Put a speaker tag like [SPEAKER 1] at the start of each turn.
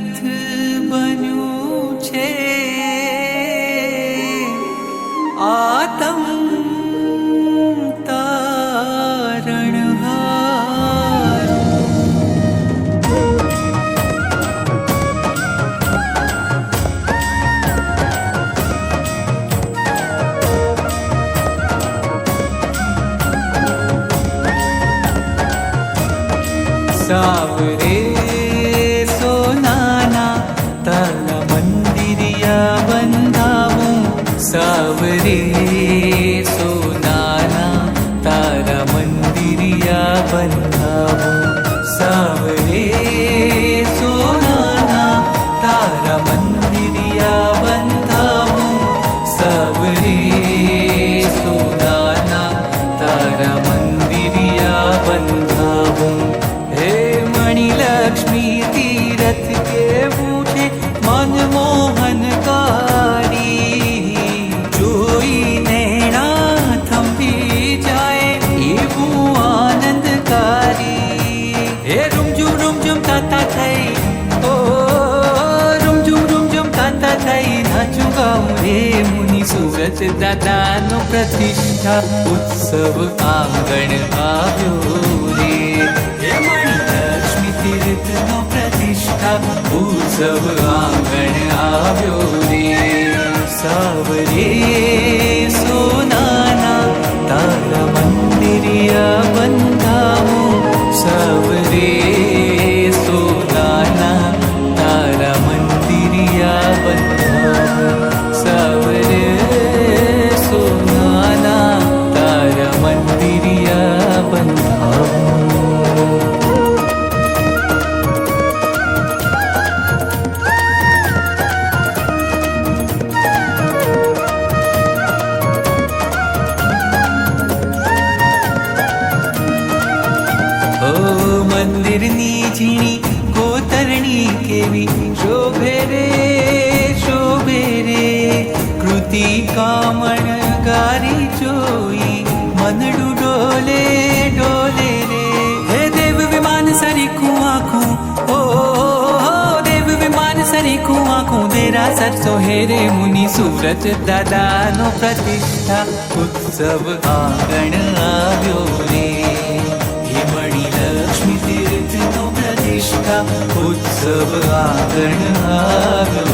[SPEAKER 1] तीरथ बन्यू छे आतम तारणहार। सावरे सोनाना तारा मंदिरिया बंधावूं, सावरे सोनाना तारा मंदिरिया बंधावूं, सावरे सोनाना तारा मंदिरिया बंधावूं, सावरे सोनाना तारा मंदिरिया बंधावूं। लक्ष्मी तीरथ के बूझे मनमोहनकारी, जोई नैना थंभी जाए एवं आनंदकारी। हे रुमझुम ताता थई, ओ रुमझुम ताता थई नाचू गाऊं रे मुनि सूरत दादा नो प्रतिष्ठा उत्सव आंगण આવ્યો રે। हे मणि लक्ष्मी तीर्थ नो प्रतिष्ठा उत्सव आंगण આવ્યો रे। सावरे सोनाना तारा मंदिरिया बंधावूं, सावरे सोनाना तारा मंदिरिया बंधावूं, सावरे सोनाना तारा मंदिरिया बंधावूं। મંદિરની ઝીણી કોતરણી કેવી શોભે રે કૃતિ કામણ ગારી જોઈ મનડું ડોલે રે। હે દેવ વિમાન સરીખું આખું, ઓ દેવ વિમાન સરીખું આખું દેરા સરસો હેરે મુનિ सूरत दादा नो प्रतिष्ठा उत्सव आंगण આવ્યો રે। हे मणि लक्ष्मी तीर्थ नो प्रतिष्ठा उत्सव आंगण આવ્યો